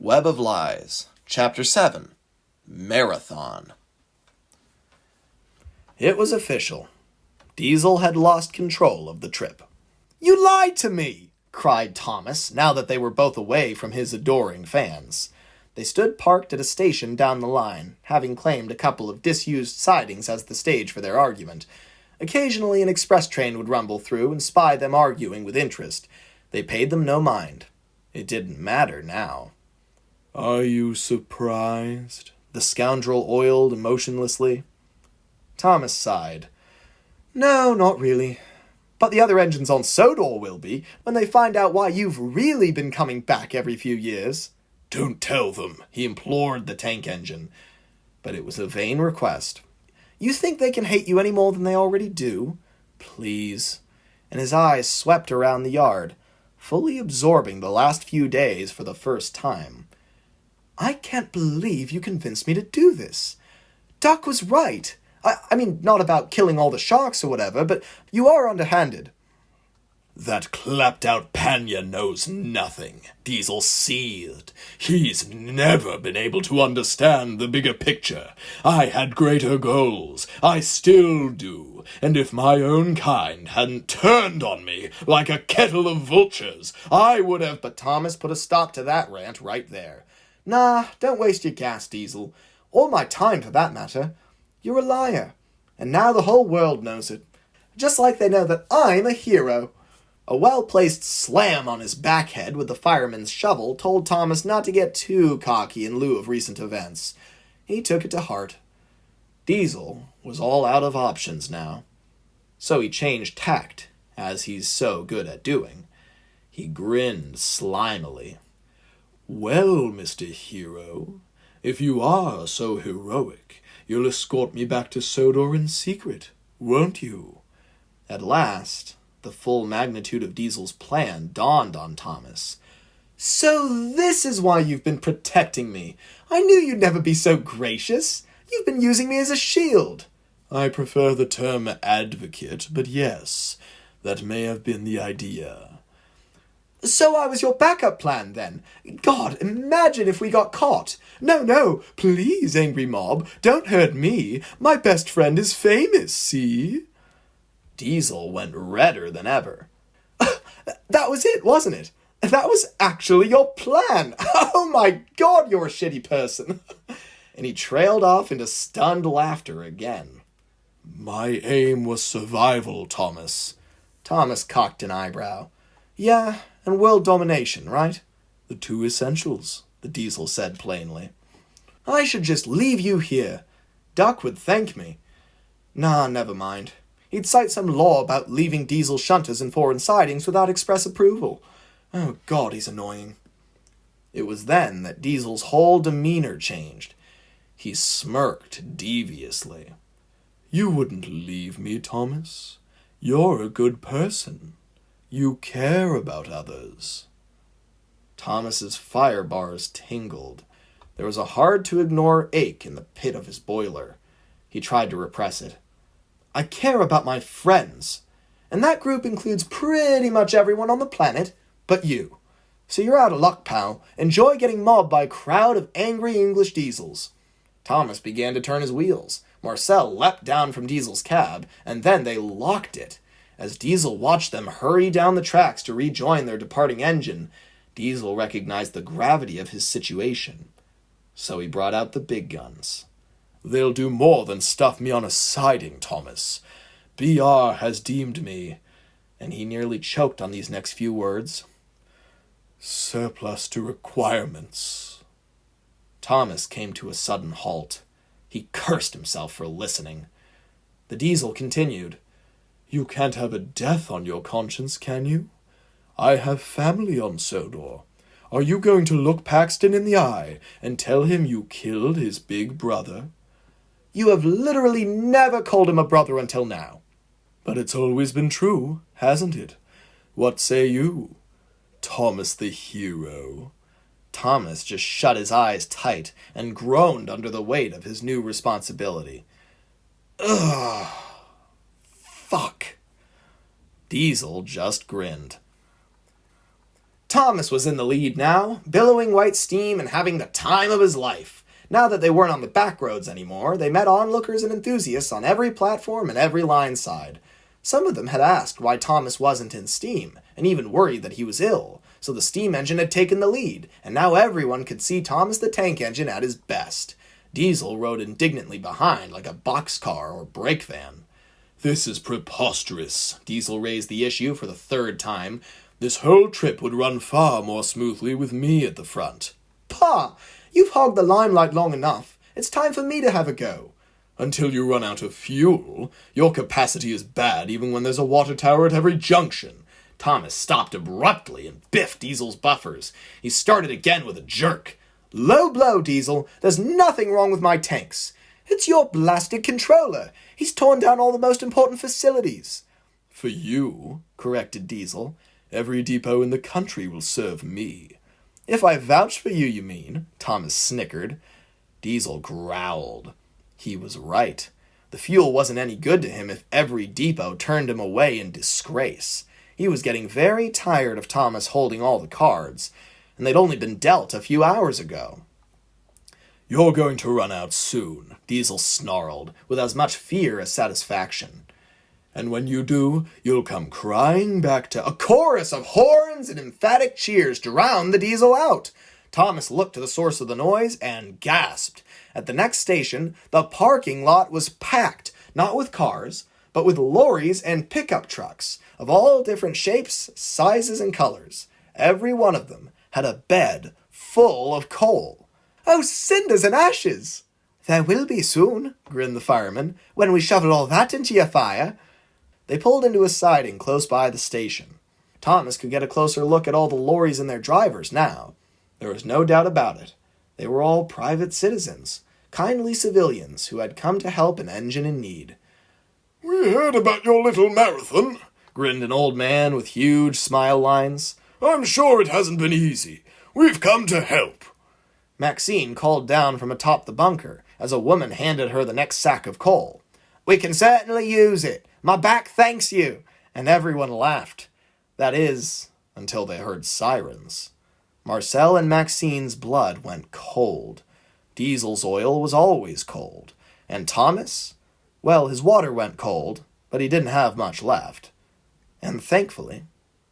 Web of Lies, Chapter 7, Marathon. It was official. Diesel had lost control of the trip. "You lied to me!" cried Thomas, now that they were both away from his adoring fans. They stood parked at a station down the line, having claimed a couple of disused sidings as the stage for their argument. Occasionally an express train would rumble through and spy them arguing with interest. They paid them no mind. It didn't matter now. "Are you surprised?" the scoundrel oiled emotionlessly. Thomas sighed. "No, not really. But the other engines on Sodor will be, when they find out why you've really been coming back every few years." "Don't tell them," he implored the tank engine. But it was a vain request. "You think they can hate you any more than they already do? Please." And his eyes swept around the yard, fully absorbing the last few days for the first time. "I can't believe you convinced me to do this. Duck was right. I mean, not about killing all the sharks or whatever, but you are underhanded." "That clapped-out Panya knows nothing," Diesel seethed. "He's never been able to understand the bigger picture. I had greater goals. I still do. And if my own kind hadn't turned on me like a kettle of vultures, I would have..." But Thomas put a stop to that rant right there. "Nah, don't waste your gas, Diesel. Or my time, for that matter. You're a liar. And now the whole world knows it. Just like they know that I'm a hero." A well-placed slam on his backhead with the fireman's shovel told Thomas not to get too cocky in lieu of recent events. He took it to heart. Diesel was all out of options now. So he changed tact, as he's so good at doing. He grinned slimily. "Well, Mr. Hero, if you are so heroic, you'll escort me back to Sodor in secret, won't you?" At last, the full magnitude of Diesel's plan dawned on Thomas. "So this is why you've been protecting me. I knew you'd never be so gracious. You've been using me as a shield." "I prefer the term advocate, but yes, that may have been the idea." "So I was your backup plan, then? God, imagine if we got caught. No, please, angry mob, don't hurt me. My best friend is famous, see?" Diesel went redder than ever. "That was it, wasn't it? That was actually your plan. Oh my God, you're a shitty person." And he trailed off into stunned laughter again. "My aim was survival, Thomas." Thomas cocked an eyebrow. "Yeah, and world domination, right?" "The two essentials," the Diesel said plainly. "I should just leave you here. Duck would thank me." "Nah, never mind. He'd cite some law about leaving Diesel shunters in foreign sidings without express approval. Oh God, he's annoying." It was then that Diesel's whole demeanor changed. He smirked deviously. "You wouldn't leave me, Thomas. You're a good person. You care about others." Thomas's fire bars tingled. There was a hard-to-ignore ache in the pit of his boiler. He tried to repress it. "I care about my friends. And that group includes pretty much everyone on the planet but you. So you're out of luck, pal. Enjoy getting mobbed by a crowd of angry English Diesels." Thomas began to turn his wheels. Marcel leapt down from Diesel's cab, and then they locked it. As Diesel watched them hurry down the tracks to rejoin their departing engine, Diesel recognized the gravity of his situation. So he brought out the big guns. "They'll do more than stuff me on a siding, Thomas. BR has deemed me," and he nearly choked on these next few words, "surplus to requirements." Thomas came to a sudden halt. He cursed himself for listening. The Diesel continued. "You can't have a death on your conscience, can you? I have family on Sodor. Are you going to look Paxton in the eye and tell him you killed his big brother?" "You have literally never called him a brother until now." "But it's always been true, hasn't it? What say you, Thomas the hero?" Thomas just shut his eyes tight and groaned under the weight of his new responsibility. Ugh. Fuck. Diesel just grinned. Thomas was in the lead now, billowing white steam and having the time of his life. Now that they weren't on the back roads anymore, they met onlookers and enthusiasts on every platform and every line side. Some of them had asked why Thomas wasn't in steam, and even worried that he was ill, so the steam engine had taken the lead, and now everyone could see Thomas the tank engine at his best. Diesel rode indignantly behind like a boxcar or brake van. "This is preposterous." Diesel raised the issue for the third time. "This whole trip would run far more smoothly with me at the front." "Pa, you've hogged the limelight long enough. It's time for me to have a go." "Until you run out of fuel. Your capacity is bad even when there's a water tower at every junction." Thomas stopped abruptly and biffed Diesel's buffers. He started again with a jerk. "Low blow, Diesel. There's nothing wrong with my tanks. It's your blasted controller. He's torn down all the most important facilities." "For you," corrected Diesel. "Every depot in the country will serve me." "If I vouch for you, you mean?" Thomas snickered. Diesel growled. He was right. The fuel wasn't any good to him if every depot turned him away in disgrace. He was getting very tired of Thomas holding all the cards, and they'd only been dealt a few hours ago. "You're going to run out soon," Diesel snarled, with as much fear as satisfaction. "And when you do, you'll come crying back to—" A chorus of horns and emphatic cheers drowned the Diesel out. Thomas looked to the source of the noise and gasped. At the next station, the parking lot was packed, not with cars, but with lorries and pickup trucks of all different shapes, sizes, and colors. Every one of them had a bed full of coal. "Oh, cinders and ashes!" "There will be soon," grinned the fireman, "when we shovel all that into your fire." They pulled into a siding close by the station. Thomas could get a closer look at all the lorries and their drivers now. There was no doubt about it. They were all private citizens, kindly civilians who had come to help an engine in need. "We heard about your little marathon," grinned an old man with huge smile lines. "I'm sure it hasn't been easy. We've come to help." Maxine called down from atop the bunker as a woman handed her the next sack of coal. "We can certainly use it. My back thanks you." And everyone laughed. That is, until they heard sirens. Marcel and Maxine's blood went cold. Diesel's oil was always cold. And Thomas? Well, his water went cold, but he didn't have much left. And thankfully,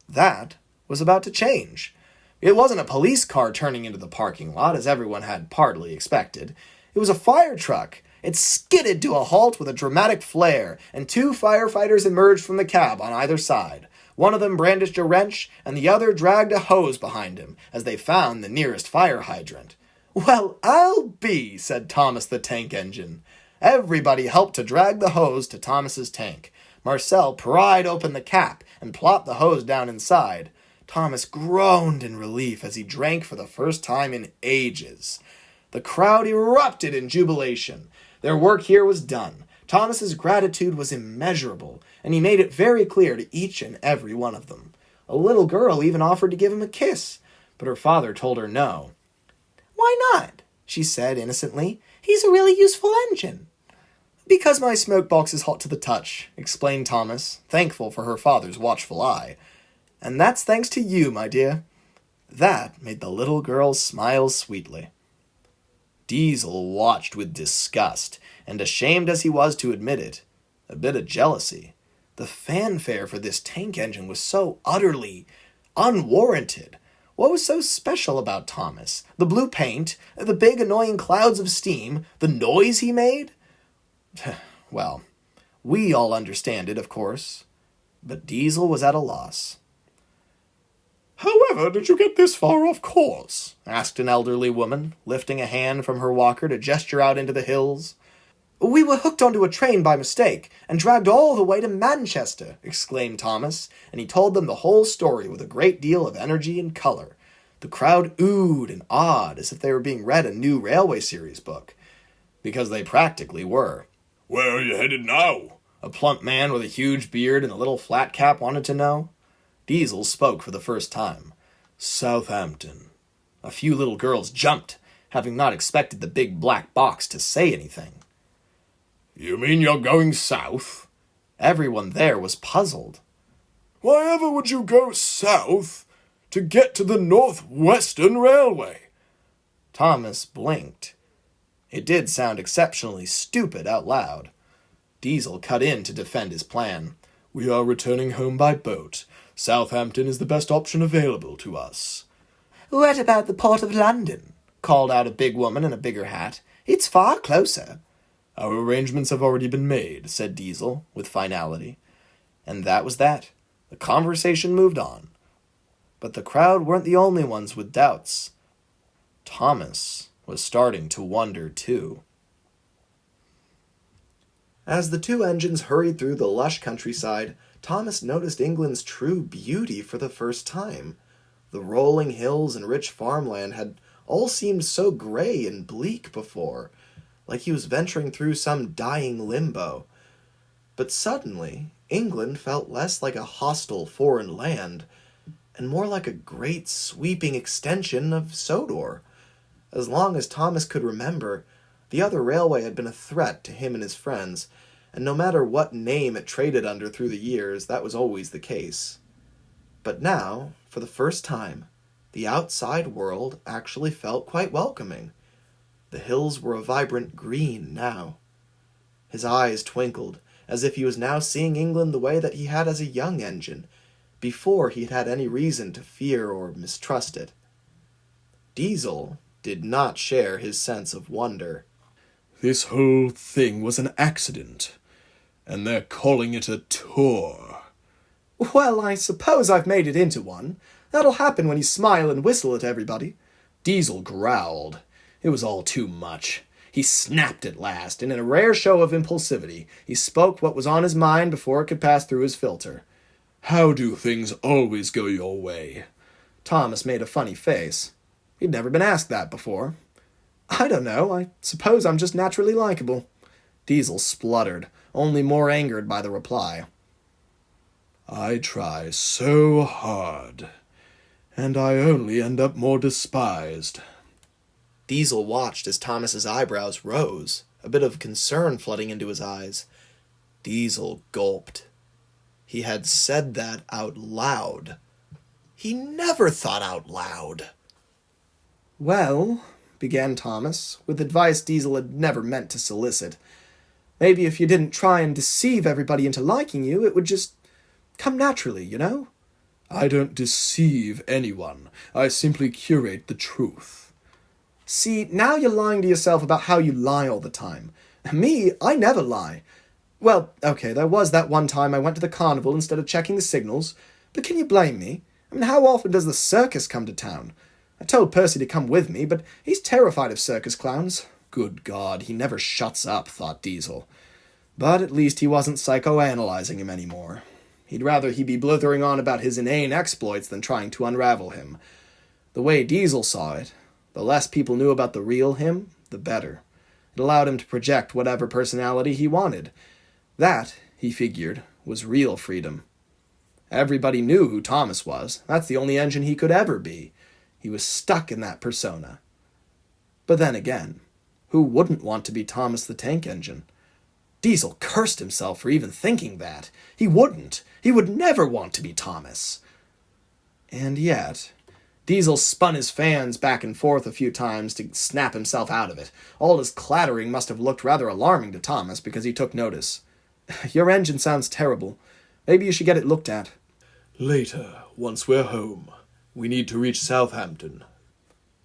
that was about to change. It wasn't a police car turning into the parking lot, as everyone had partly expected. It was a fire truck. It skidded to a halt with a dramatic flare, and two firefighters emerged from the cab on either side. One of them brandished a wrench, and the other dragged a hose behind him, as they found the nearest fire hydrant. "Well, I'll be," said Thomas the tank engine. Everybody helped to drag the hose to Thomas's tank. Marcel pried open the cap and plopped the hose down inside. Thomas groaned in relief as he drank for the first time in ages. The crowd erupted in jubilation. Their work here was done. Thomas's gratitude was immeasurable, and he made it very clear to each and every one of them. A little girl even offered to give him a kiss, but her father told her no. "Why not?" she said innocently. "He's a really useful engine." "Because my smoke box is hot to the touch," explained Thomas, thankful for her father's watchful eye. "And that's thanks to you, my dear." That made the little girl smile sweetly. Diesel watched with disgust, and ashamed as he was to admit it, a bit of jealousy. The fanfare for this tank engine was so utterly unwarranted. What was so special about Thomas? The blue paint, the big annoying clouds of steam, the noise he made? Well, we all understand it, of course, but Diesel was at a loss. "However did you get this far off course?" asked an elderly woman, lifting a hand from her walker to gesture out into the hills. "We were hooked onto a train by mistake, and dragged all the way to Manchester," exclaimed Thomas, and he told them the whole story with a great deal of energy and color. The crowd oohed and awed as if they were being read a new railway series book, because they practically were. "Where are you headed now?" a plump man with a huge beard and a little flat cap wanted to know. Diesel spoke for the first time. "Southampton." A few little girls jumped, having not expected the big black box to say anything. "You mean you're going south?" Everyone there was puzzled. "Why ever would you go south? To get to the Northwestern Railway. Thomas blinked. It did sound exceptionally stupid out loud. Diesel cut in to defend his plan. We are returning home by boat. Southampton is the best option available to us. What about the Port of London? Called out a big woman in a bigger hat. It's far closer. Our arrangements have already been made, said Diesel, with finality. And that was that. The conversation moved on. But the crowd weren't the only ones with doubts. Thomas was starting to wonder too. As the two engines hurried through the lush countryside, Thomas noticed England's true beauty for the first time. The rolling hills and rich farmland had all seemed so gray and bleak before, like he was venturing through some dying limbo. But suddenly, England felt less like a hostile foreign land, and more like a great sweeping extension of Sodor. As long as Thomas could remember, the other railway had been a threat to him and his friends, and no matter what name it traded under through the years, that was always the case. But now, for the first time, the outside world actually felt quite welcoming. The hills were a vibrant green now. His eyes twinkled, as if he was now seeing England the way that he had as a young engine, before he had had any reason to fear or mistrust it. Diesel did not share his sense of wonder. This whole thing was an accident, and they're calling it a tour. Well, I suppose I've made it into one. That'll happen when you smile and whistle at everybody. Diesel growled. It was all too much. He snapped at last, and in a rare show of impulsivity, he spoke what was on his mind before it could pass through his filter. How do things always go your way? Thomas made a funny face. He'd never been asked that before. I don't know. I suppose I'm just naturally likable. Diesel spluttered, only more angered by the reply. I try so hard, and I only end up more despised. Diesel watched as Thomas's eyebrows rose, a bit of concern flooding into his eyes. Diesel gulped. He had said that out loud. He never thought out loud. Well, began Thomas, with advice Diesel had never meant to solicit. Maybe if you didn't try and deceive everybody into liking you, it would just come naturally, you know? I don't deceive anyone. I simply curate the truth. See, now you're lying to yourself about how you lie all the time. Me, I never lie. Well, okay, there was that one time I went to the carnival instead of checking the signals, but can you blame me? I mean, how often does the circus come to town? I told Percy to come with me, but he's terrified of circus clowns. Good God, he never shuts up, thought Diesel. But at least he wasn't psychoanalyzing him anymore. He'd rather he be blithering on about his inane exploits than trying to unravel him. The way Diesel saw it, the less people knew about the real him, the better. It allowed him to project whatever personality he wanted. That, he figured, was real freedom. Everybody knew who Thomas was. That's the only engine he could ever be. He was stuck in that persona. But then again, who wouldn't want to be Thomas the Tank Engine? Diesel cursed himself for even thinking that. He wouldn't. He would never want to be Thomas. And yet, Diesel spun his fans back and forth a few times to snap himself out of it. All his clattering must have looked rather alarming to Thomas because he took notice. Your engine sounds terrible. Maybe you should get it looked at. Later, once we're home. We need to reach Southampton.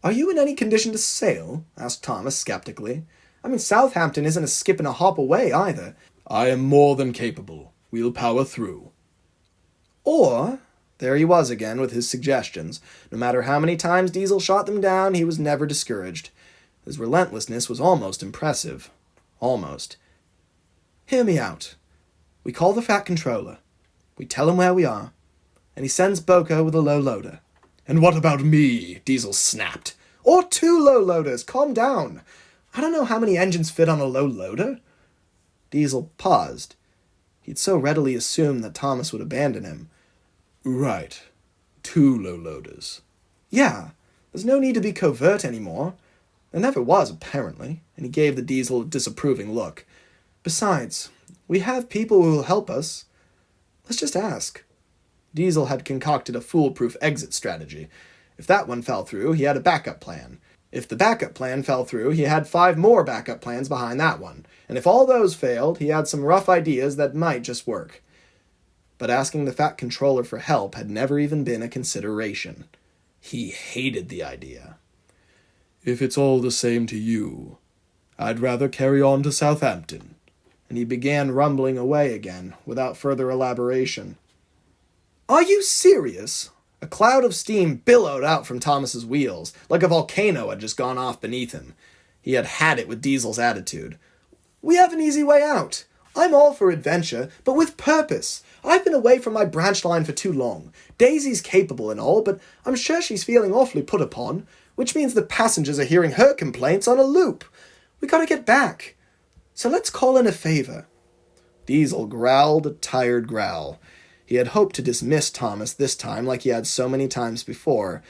Are you in any condition to sail? Asked Thomas skeptically. I mean, Southampton isn't a skip and a hop away either. I am more than capable. We'll power through. Or, there he was again with his suggestions. No matter how many times Diesel shot them down, he was never discouraged. His relentlessness was almost impressive. Almost. Hear me out. We call the Fat Controller. We tell him where we are. And he sends Boko with a low loader. And what about me? Diesel snapped. Or 2 low loaders. Calm down. I don't know how many engines fit on a low loader. Diesel paused. He'd so readily assumed that Thomas would abandon him. Right. 2 low loaders. Yeah. There's no need to be covert anymore. There never was, apparently. And he gave the Diesel a disapproving look. Besides, we have people who will help us. Let's just ask. Diesel had concocted a foolproof exit strategy. If that one fell through, he had a backup plan. If the backup plan fell through, he had 5 more backup plans behind that one. And if all those failed, he had some rough ideas that might just work. But asking the Fat Controller for help had never even been a consideration. He hated the idea. If it's all the same to you, I'd rather carry on to Southampton. And he began rumbling away again, without further elaboration. Are you serious? A cloud of steam billowed out from Thomas's wheels, like a volcano had just gone off beneath him. He had had it with Diesel's attitude. We have an easy way out. I'm all for adventure, but with purpose. I've been away from my branch line for too long. Daisy's capable and all, but I'm sure she's feeling awfully put upon, which means the passengers are hearing her complaints on a loop. We gotta get back. So let's call in a favor. Diesel growled a tired growl. He had hoped to dismiss Thomas this time like he had so many times before,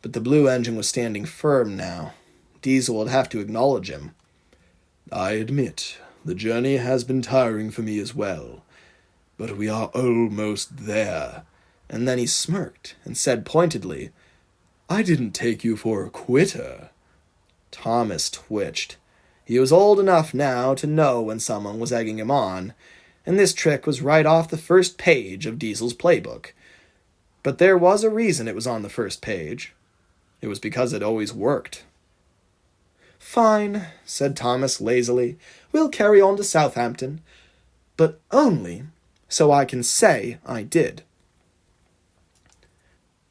but the blue engine was standing firm now. Diesel would have to acknowledge him. I admit, the journey has been tiring for me as well, but we are almost there. And then he smirked and said pointedly, I didn't take you for a quitter. Thomas twitched. He was old enough now to know when someone was egging him on, and this trick was right off the first page of Diesel's playbook. But there was a reason it was on the first page. It was because it always worked. Fine, said Thomas lazily. We'll carry on to Southampton, but only so I can say I did.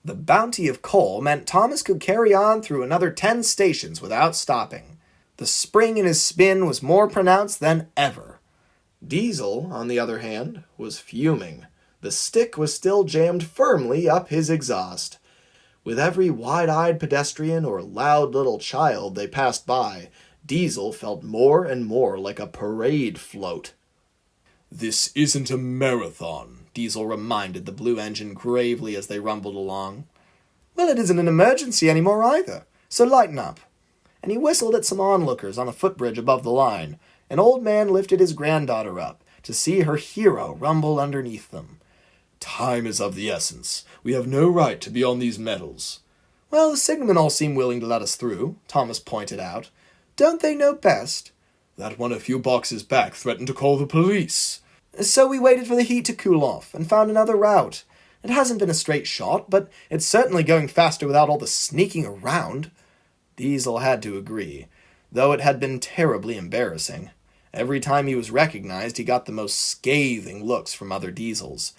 The bounty of coal meant Thomas could carry on through another 10 stations without stopping. The spring in his spin was more pronounced than ever. Diesel, on the other hand, was fuming. The stick was still jammed firmly up his exhaust. With every wide-eyed pedestrian or loud little child they passed by, Diesel felt more and more like a parade float. This isn't a marathon, Diesel reminded the blue engine gravely as they rumbled along. Well, it isn't an emergency anymore either, so lighten up. And he whistled at some onlookers on a footbridge above the line. An old man lifted his granddaughter up to see her hero rumble underneath them. Time is of the essence. We have no right to be on these metals. Well, the signalmen all seem willing to let us through, Thomas pointed out. Don't they know best? That one a few boxes back threatened to call the police. So we waited for the heat to cool off and found another route. It hasn't been a straight shot, but it's certainly going faster without all the sneaking around. Diesel had to agree, though it had been terribly embarrassing. Every time he was recognized, he got the most scathing looks from other Diesels.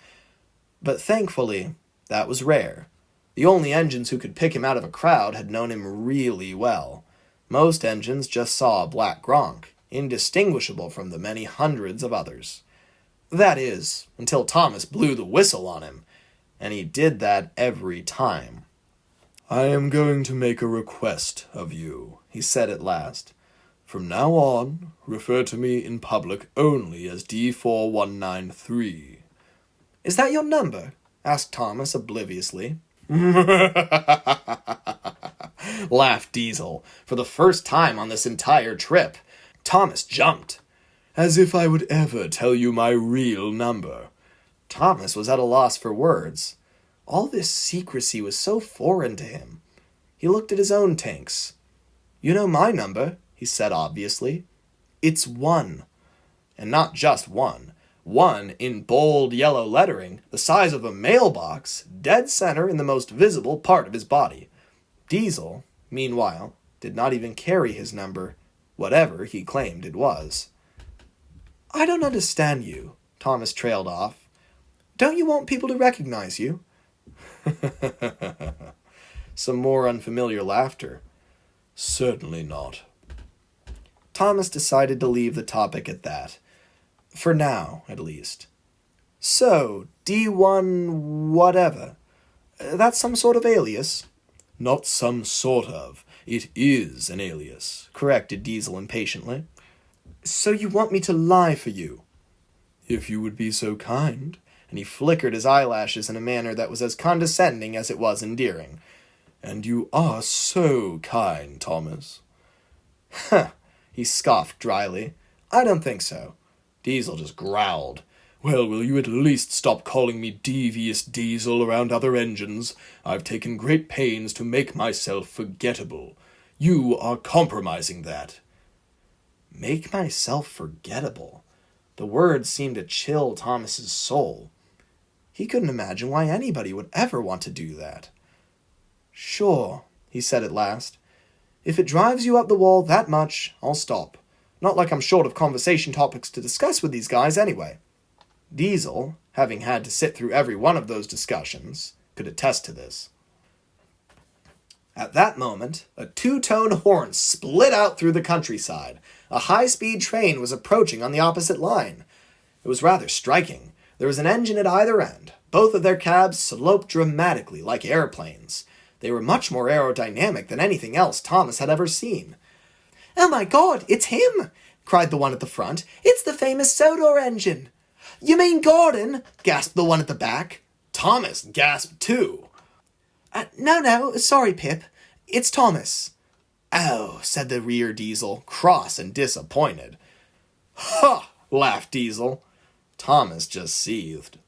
But thankfully, that was rare. The only engines who could pick him out of a crowd had known him really well. Most engines just saw a black Gronk, indistinguishable from the many hundreds of others. That is, until Thomas blew the whistle on him, and he did that every time. I am going to make a request of you, he said at last. From now on, refer to me in public only as D4193. Is that your number? Asked Thomas obliviously. Laughed Diesel, for the first time on this entire trip. Thomas jumped. As if I would ever tell you my real number. Thomas was at a loss for words. All this secrecy was so foreign to him. He looked at his own tanks. You know my number, he said obviously. It's 1. And not just 1. 1 in bold yellow lettering, the size of a mailbox, dead center in the most visible part of his body. Diesel, meanwhile, did not even carry his number, whatever he claimed it was. I don't understand you, Thomas trailed off. Don't you want people to recognize you? Some more unfamiliar laughter. Certainly not. Thomas decided to leave the topic at that. For now, at least. So, D1 whatever. That's some sort of alias? Not some sort of. It is an alias, corrected Diesel impatiently. So you want me to lie for you? If you would be so kind. And he flickered his eyelashes in a manner that was as condescending as it was endearing. And you are so kind, Thomas. Huh, he scoffed dryly. I don't think so. Diesel just growled. Well, will you at least stop calling me devious Diesel around other engines? I've taken great pains to make myself forgettable. You are compromising that. Make myself forgettable? The words seemed to chill Thomas's soul. He couldn't imagine why anybody would ever want to do that. Sure, he said at last. If it drives you up the wall that much, I'll stop. Not like I'm short of conversation topics to discuss with these guys anyway. Diesel, having had to sit through every one of those discussions, could attest to this. At that moment, a two-tone horn split out through the countryside. A high-speed train was approaching on the opposite line. It was rather striking. There was an engine at either end. Both of their cabs sloped dramatically like airplanes. They were much more aerodynamic than anything else Thomas had ever seen. "Oh my God, it's him!" cried the one at the front. "It's the famous Sodor engine!" "You mean Gordon?" gasped the one at the back. Thomas gasped too. No, sorry, Pip. It's Thomas." "Oh," said the rear Diesel, cross and disappointed. "Ha!" laughed Diesel. Thomas just seethed.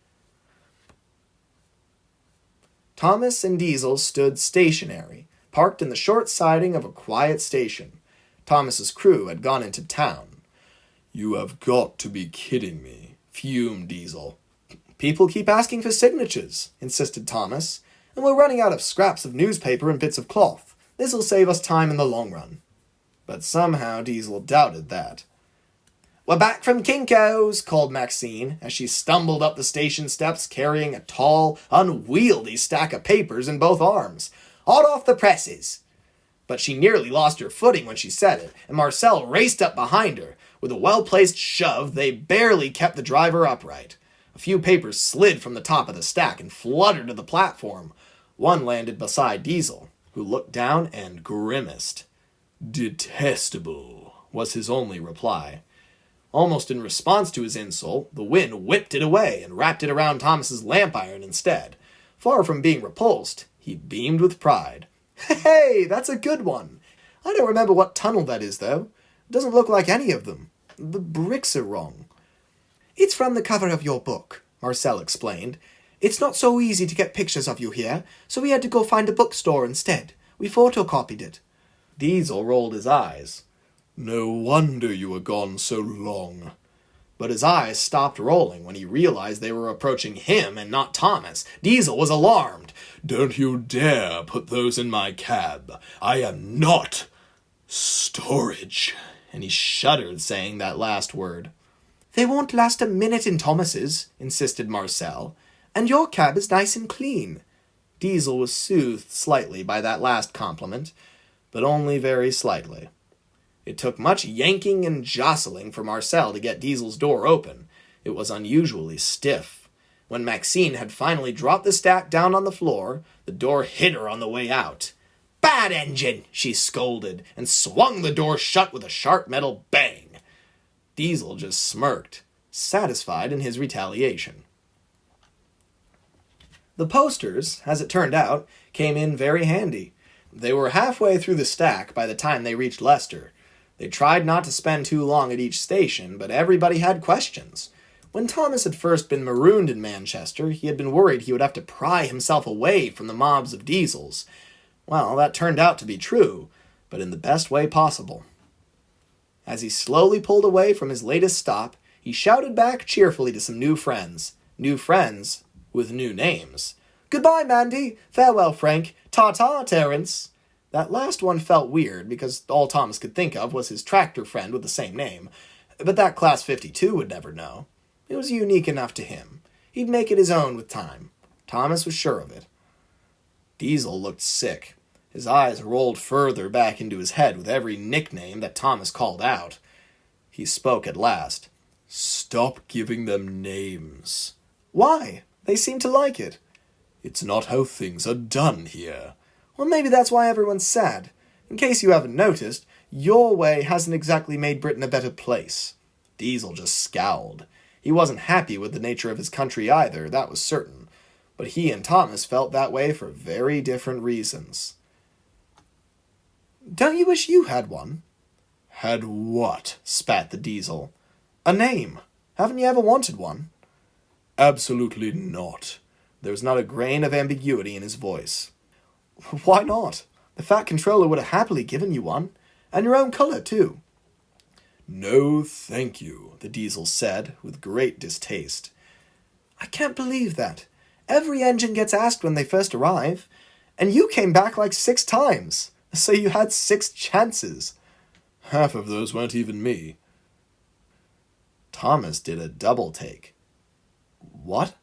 Thomas and Diesel stood stationary, parked in the short siding of a quiet station. Thomas's crew had gone into town. "You have got to be kidding me," fumed Diesel. "People keep asking for signatures," insisted Thomas, "and we're running out of scraps of newspaper and bits of cloth. This'll save us time in the long run." But somehow Diesel doubted that. "We're back from Kinko's," called Maxine, as she stumbled up the station steps carrying a tall, unwieldy stack of papers in both arms. "Hot off the presses." But she nearly lost her footing when she said it, and Marcel raced up behind her. With a well-placed shove, they barely kept the driver upright. A few papers slid from the top of the stack and fluttered to the platform. One landed beside Diesel, who looked down and grimaced. "Detestable," was his only reply. Almost in response to his insult, the wind whipped it away and wrapped it around Thomas's lamp iron instead. Far from being repulsed, he beamed with pride. "Hey, that's a good one. I don't remember what tunnel that is, though. It doesn't look like any of them. The bricks are wrong." "It's from the cover of your book," Marcel explained. "It's not so easy to get pictures of you here, so we had to go find a bookstore instead. We photocopied it." Diesel rolled his eyes. "No wonder you were gone so long." But his eyes stopped rolling when he realized they were approaching him and not Thomas. Diesel was alarmed. "Don't you dare put those in my cab. I am not storage." And he shuddered saying that last word. "They won't last a minute in Thomas's," insisted Marcel. "And your cab is nice and clean." Diesel was soothed slightly by that last compliment, but only very slightly. It took much yanking and jostling for Marcel to get Diesel's door open. It was unusually stiff. When Maxine had finally dropped the stack down on the floor, the door hit her on the way out. "Bad engine!" she scolded, and swung the door shut with a sharp metal bang. Diesel just smirked, satisfied in his retaliation. The posters, as it turned out, came in very handy. They were halfway through the stack by the time they reached Leicester. They tried not to spend too long at each station, but everybody had questions. When Thomas had first been marooned in Manchester, he had been worried he would have to pry himself away from the mobs of Diesels. Well, that turned out to be true, but in the best way possible. As he slowly pulled away from his latest stop, he shouted back cheerfully to some new friends with new names. "Goodbye, Mandy. Farewell, Frank. Ta-ta, Terence." That last one felt weird, because all Thomas could think of was his tractor friend with the same name. But that Class 52 would never know. It was unique enough to him. He'd make it his own with time. Thomas was sure of it. Diesel looked sick. His eyes rolled further back into his head with every nickname that Thomas called out. He spoke at last. "Stop giving them names." "Why? They seem to like it." "It's not how things are done here." "Well, maybe that's why everyone's sad. In case you haven't noticed, your way hasn't exactly made Britain a better place." Diesel just scowled. He wasn't happy with the nature of his country either, that was certain. But he and Thomas felt that way for very different reasons. "Don't you wish you had one?" "Had what?" spat the Diesel. "A name. Haven't you ever wanted one?" Absolutely not. There was not a grain of ambiguity in his voice. Why not? The Fat Controller would have happily given you one. And your own color, too. No, thank you, the Diesel said, with great distaste. I can't believe that. Every engine gets asked when they first arrive. And you came back like 6 times. So you had 6 chances. Half of those weren't even me. Thomas did a double take. What?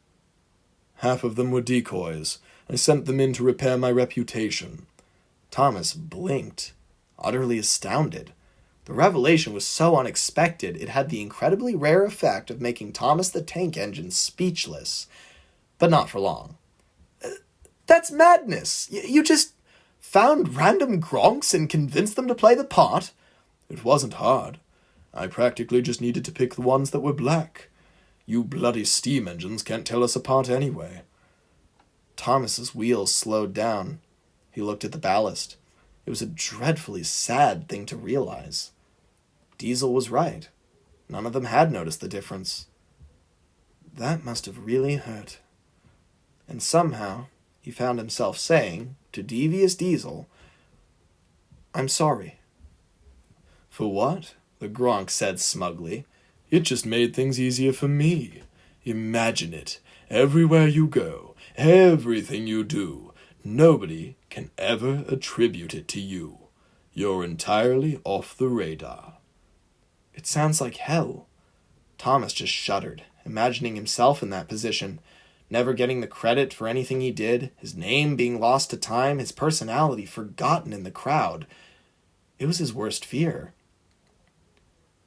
Half of them were decoys. I sent them in to repair my reputation. Thomas blinked, utterly astounded. The revelation was so unexpected, it had the incredibly rare effect of making Thomas the Tank Engine speechless. But not for long. That's madness! You just found random gronks and convinced them to play the part? It wasn't hard. I practically just needed to pick the ones that were black. You bloody steam engines can't tell us apart anyway. Thomas's wheels slowed down. He looked at the ballast. It was a dreadfully sad thing to realize. Diesel was right. None of them had noticed the difference. That must have really hurt. And somehow, he found himself saying, to devious Diesel, I'm sorry. For what? The Gronk said smugly. It just made things easier for me. Imagine it. Everywhere you go, everything you do, nobody can ever attribute it to you. You're entirely off the radar. It sounds like hell. Thomas just shuddered, imagining himself in that position, never getting the credit for anything he did, his name being lost to time, his personality forgotten in the crowd. It was his worst fear.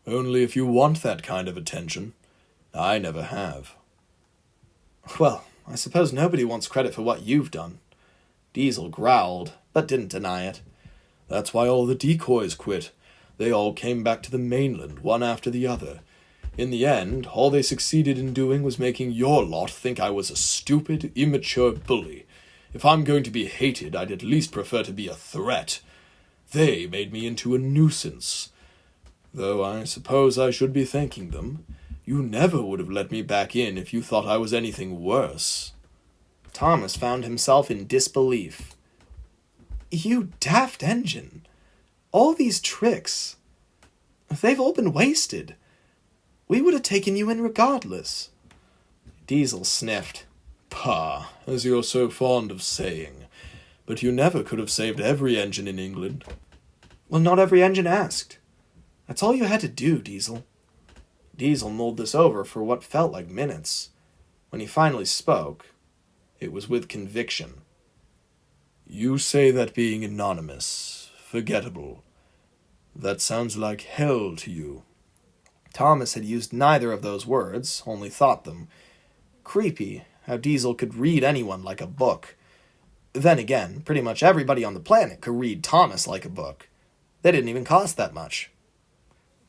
Only if you want that kind of attention. I never have. Well, I suppose nobody wants credit for what you've done. Diesel growled, but didn't deny it. That's why all the decoys quit. They all came back to the mainland, one after the other. In the end, all they succeeded in doing was making your lot think I was a stupid, immature bully. If I'm going to be hated, I'd at least prefer to be a threat. They made me into a nuisance. Though I suppose I should be thanking them. You never would have let me back in if you thought I was anything worse. Thomas found himself in disbelief. You daft engine. All these tricks. They've all been wasted. We would have taken you in regardless. Diesel sniffed. Pah, as you're so fond of saying. But you never could have saved every engine in England. Well, not every engine asked. That's all you had to do, Diesel. Diesel mulled this over for what felt like minutes. When he finally spoke, it was with conviction. You say that being anonymous, forgettable, that sounds like hell to you. Thomas had used neither of those words, only thought them. Creepy, how Diesel could read anyone like a book. Then again, pretty much everybody on the planet could read Thomas like a book. They didn't even cost that much.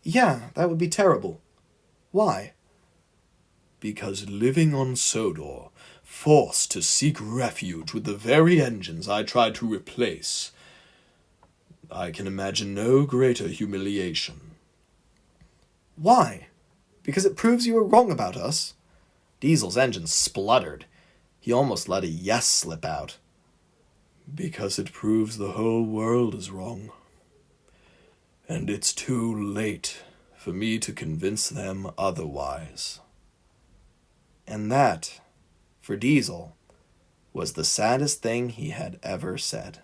Yeah, that would be terrible. Why? Because living on Sodor, forced to seek refuge with the very engines I tried to replace, I can imagine no greater humiliation. Why? Because it proves you were wrong about us? Diesel's engine spluttered. He almost let a yes slip out. Because it proves the whole world is wrong. And it's too late for me to convince them otherwise. And that, for Diesel, was the saddest thing he had ever said.